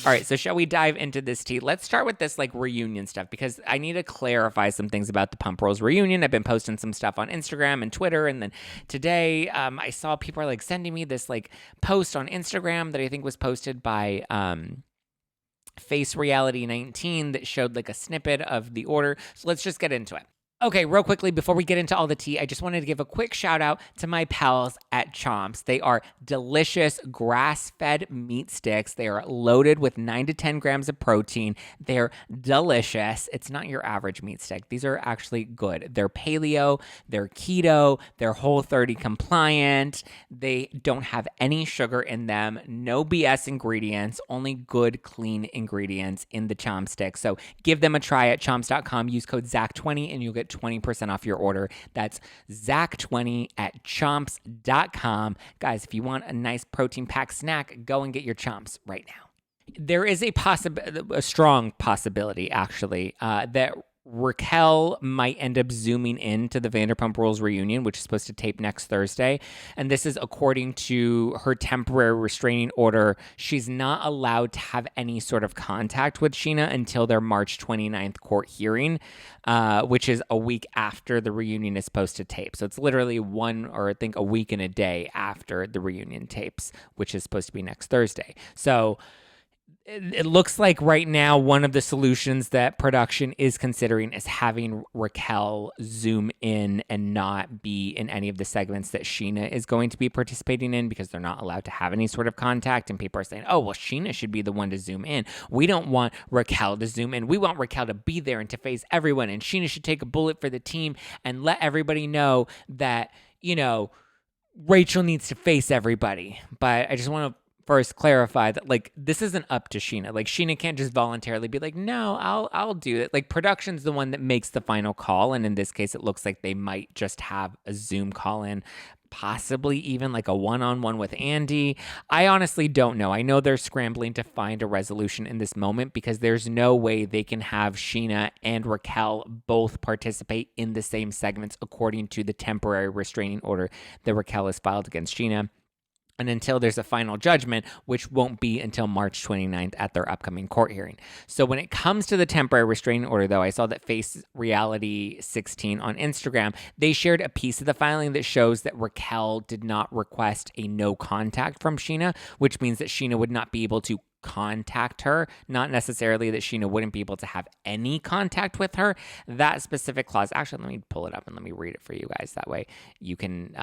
All right, so shall we dive into this tea? Let's start with this like reunion stuff because I need to clarify some things about the Pump Rules reunion. I've been posting some stuff on Instagram and Twitter, and then today I saw people are like sending me this like post on Instagram that I think was posted by Face Reality 19 that showed like a snippet of the order. So let's just get into it. Okay, real quickly, before we get into all the tea, I just wanted to give a quick shout out to my pals at Chomps. They are delicious grass-fed meat sticks. They are loaded with 9 to 10 grams of protein. They're delicious. It's not your average meat stick. These are actually good. They're paleo, they're keto, they're Whole30 compliant. They don't have any sugar in them, no BS ingredients, only good, clean ingredients in the Chomp stick. So give them a try at chomps.com. Use code ZACK20 and you'll get 20% off your order. That's ZACK20 at chomps.com. Guys, if you want a nice protein packed snack, go and get your Chomps right now. There is a strong possibility, actually, that Raquel might end up zooming into the Vanderpump Rules reunion, which is supposed to tape next Thursday. And this is according to her temporary restraining order. She's not allowed to have any sort of contact with Scheana until their March 29th court hearing, which is a week after the reunion is supposed to tape. So it's literally a week and a day after the reunion tapes, which is supposed to be next Thursday. So it looks like right now one of the solutions that production is considering is having Raquel zoom in and not be in any of the segments that Scheana is going to be participating in because they're not allowed to have any sort of contact. And people are saying, oh, well, Scheana should be the one to zoom in. We don't want Raquel to zoom in. We want Raquel to be there and to face everyone. And Scheana should take a bullet for the team and let everybody know that, Rachel needs to face everybody. But I just want to first clarify that like this isn't up to Scheana. Like Scheana can't just voluntarily be like, no, I'll do it. Like production's the one that makes the final call, and in this case it looks like they might just have a Zoom call in, possibly even like a one-on-one with Andy. I honestly don't know. I know they're scrambling to find a resolution in this moment because there's no way they can have Scheana and Raquel both participate in the same segments according to the temporary restraining order that Raquel has filed against Scheana. And until there's a final judgment, which won't be until March 29th at their upcoming court hearing. So when it comes to the temporary restraining order, though, I saw that Face Reality 16 on Instagram, they shared a piece of the filing that shows that Raquel did not request a no contact from Scheana, which means that Scheana would not be able to contact her, not necessarily that Scheana wouldn't be able to have any contact with her. That specific clause, actually, let me pull it up and let me read it for you guys. That way you can,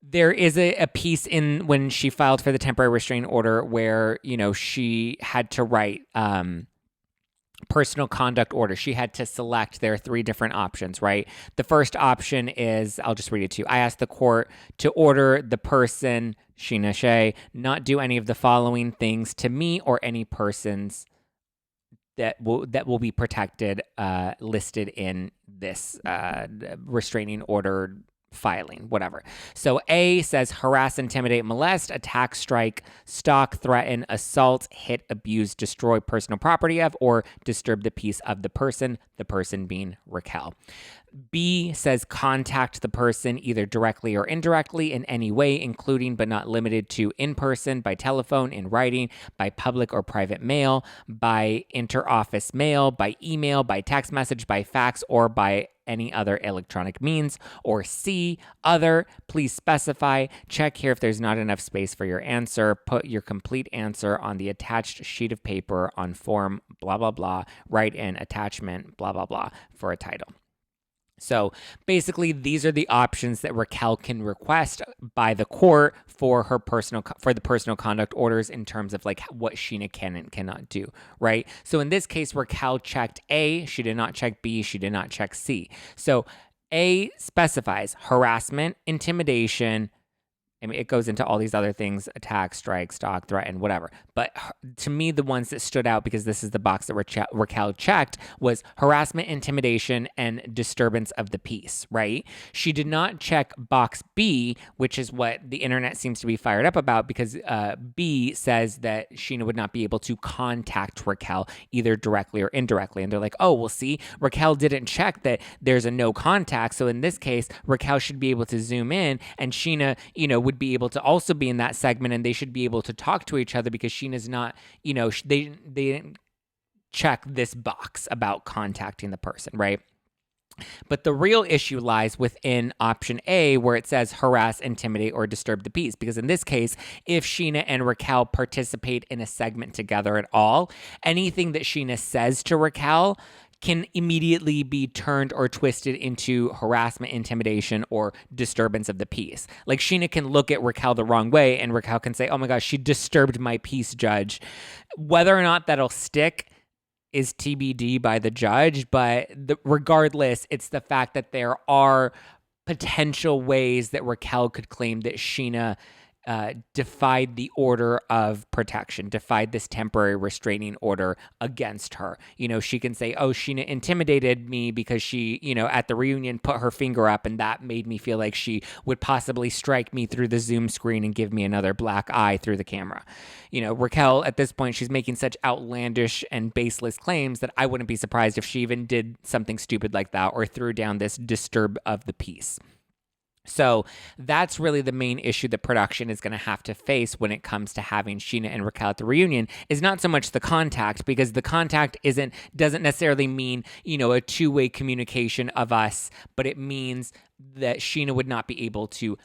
there is a piece in when she filed for the temporary restraining order where, she had to write personal conduct order. She had to select their 3 different options, right? The first option is, I'll just read it to you. I asked the court to order the person, Scheana Shay, not do any of the following things to me or any persons that will be protected, listed in this restraining order filing, whatever. So A says harass, intimidate, molest, attack, strike, stalk, threaten, assault, hit, abuse, destroy personal property of, or disturb the peace of the person being Raquel. B says contact the person either directly or indirectly in any way, including but not limited to in person, by telephone, in writing, by public or private mail, by interoffice mail, by email, by text message, by fax, or by any other electronic means. Or C, other, please specify. Check here if there's not enough space for your answer. Put your complete answer on the attached sheet of paper on form blah, blah, blah. Write in attachment blah, blah, blah for a title. So basically, these are the options that Raquel can request by the court for the personal conduct orders in terms of like what Scheana can and cannot do, right? So in this case, Raquel checked A, she did not check B, she did not check C. So A specifies harassment, intimidation. I mean, it goes into all these other things, attack, strike, stalk, threaten, whatever. But to me, the ones that stood out, because this is the box that Raquel checked, was harassment, intimidation, and disturbance of the peace, right? She did not check box B, which is what the internet seems to be fired up about, because B says that Scheana would not be able to contact Raquel either directly or indirectly. And they're like, oh, well, see, Raquel didn't check that there's a no contact. So in this case, Raquel should be able to zoom in, and Scheana, would be able to also be in that segment, and they should be able to talk to each other because Scheana's not, they didn't check this box about contacting the person, right? But the real issue lies within option A, where it says harass, intimidate, or disturb the peace. Because in this case, if Scheana and Raquel participate in a segment together at all, anything that Scheana says to Raquel can immediately be turned or twisted into harassment, intimidation, or disturbance of the peace. Like Scheana can look at Raquel the wrong way, and Raquel can say, oh my gosh, she disturbed my peace, judge. Whether or not that'll stick is TBD by the judge, but regardless, it's the fact that there are potential ways that Raquel could claim that Scheana defied the order of protection, defied this temporary restraining order against her. She can say, oh, Scheana intimidated me because she, at the reunion put her finger up and that made me feel like she would possibly strike me through the Zoom screen and give me another black eye through the camera. Raquel, at this point, she's making such outlandish and baseless claims that I wouldn't be surprised if she even did something stupid like that or threw down this disturb of the peace. So that's really the main issue that production is going to have to face when it comes to having Scheana and Raquel at the reunion, is not so much the contact, because the contact doesn't necessarily mean, a two-way communication of us, but it means that Scheana would not be able to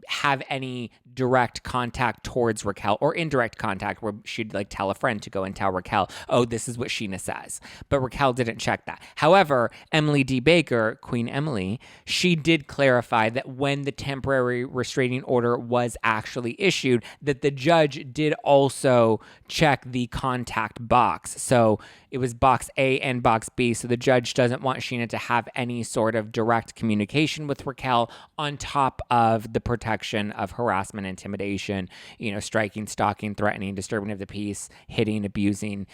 have any direct contact towards Raquel, or indirect contact where she'd tell a friend to go and tell Raquel, oh, this is what Scheana says. But Raquel didn't check that. However, Emily D. Baker, Queen Emily, she did clarify that when the temporary restraining order was actually issued, that the judge did also check the contact box. So it was box A and box B. So the judge doesn't want Scheana to have any sort of direct communication with Raquel on top of the protection of harassment, intimidation, striking, stalking, threatening, disturbing of the peace, hitting, abusing,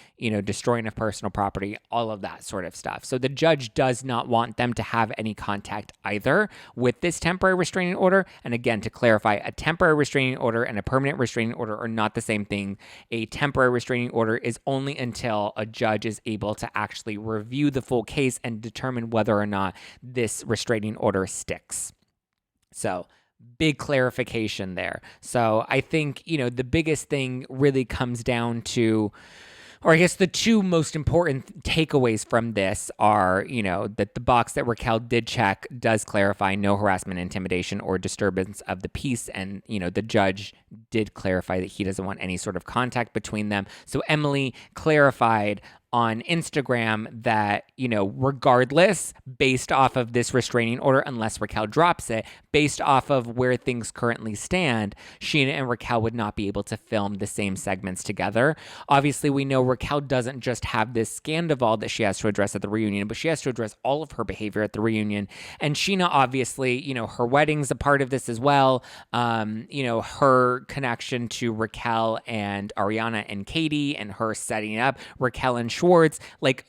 destroying of personal property, all of that sort of stuff. So the judge does not want them to have any contact either with this temporary restraining order. And again, to clarify, a temporary restraining order and a permanent restraining order are not the same thing. A temporary restraining order is only until a judge is able to actually review the full case and determine whether or not this restraining order sticks. So big clarification there. So I think, the biggest thing really comes down to, or I guess the two most important takeaways from this are, that the box that Raquel did check does clarify no harassment, intimidation, or disturbance of the peace. And, the judge did clarify that he doesn't want any sort of contact between them. So Emily clarified on Instagram that, regardless, based off of this restraining order, unless Raquel drops it, based off of where things currently stand, Scheana and Raquel would not be able to film the same segments together. Obviously, we know Raquel doesn't just have this Scandival that she has to address at the reunion, but she has to address all of her behavior at the reunion. And Scheana, obviously, her wedding's a part of this as well. Her connection to Raquel and Ariana and Katie, and her setting up Raquel and Schwartz,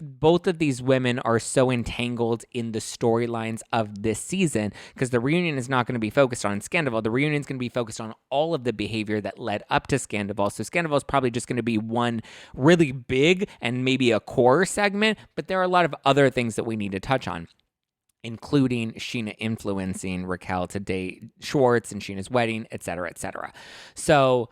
both of these women are so entangled in the storylines of this season, because the reunion is not going to be focused on Scandival. The reunion is going to be focused on all of the behavior that led up to Scandival. So Scandival is probably just going to be one really big and maybe a core segment, but there are a lot of other things that we need to touch on, including Scheana influencing Raquel to date Schwartz and Scheana's wedding, et cetera, et cetera. So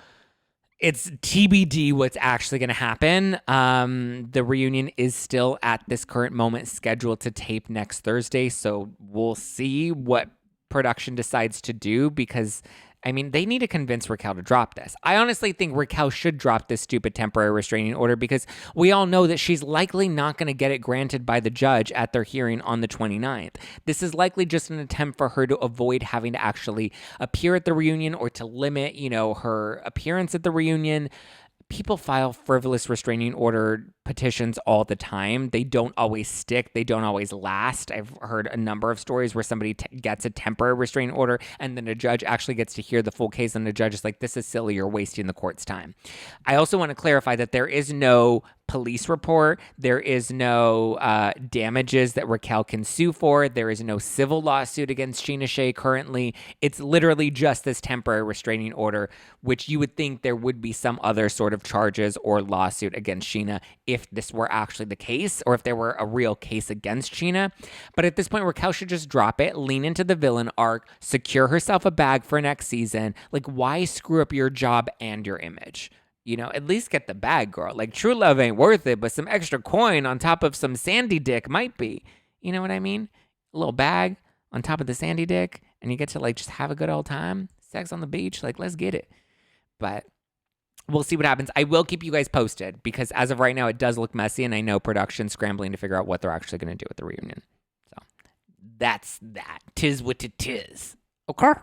it's TBD what's actually going to happen. The reunion is still at this current moment scheduled to tape next Thursday. So we'll see what production decides to do, because they need to convince Raquel to drop this. I honestly think Raquel should drop this stupid temporary restraining order, because we all know that she's likely not going to get it granted by the judge at their hearing on the 29th. This is likely just an attempt for her to avoid having to actually appear at the reunion, or to limit, her appearance at the reunion. People file frivolous restraining order petitions all the time. They don't always stick. They don't always last. I've heard a number of stories where somebody gets a temporary restraining order, and then a judge actually gets to hear the full case, and the judge is like, this is silly, you're wasting the court's time. I also want to clarify that there is no police report. There is no damages that Raquel can sue for. There is no civil lawsuit against Scheana Shay currently. It's literally just this temporary restraining order, which you would think there would be some other sort of charges or lawsuit against Scheana if this were actually the case, or if there were a real case against Scheana. But at this point, Raquel should just drop it, lean into the villain arc, secure herself a bag for next season. Like, why screw up your job and your image? You know, at least get the bag, girl. Like, true love ain't worth it, but some extra coin on top of some sandy dick might be. You know what I mean? A little bag on top of the sandy dick, and you get to, like, just have a good old time. Sex on the beach. Like, let's get it. But we'll see what happens. I will keep you guys posted, because as of right now, it does look messy, and I know production's scrambling to figure out what they're actually going to do with the reunion. So that's that. Tis what it is. Okay?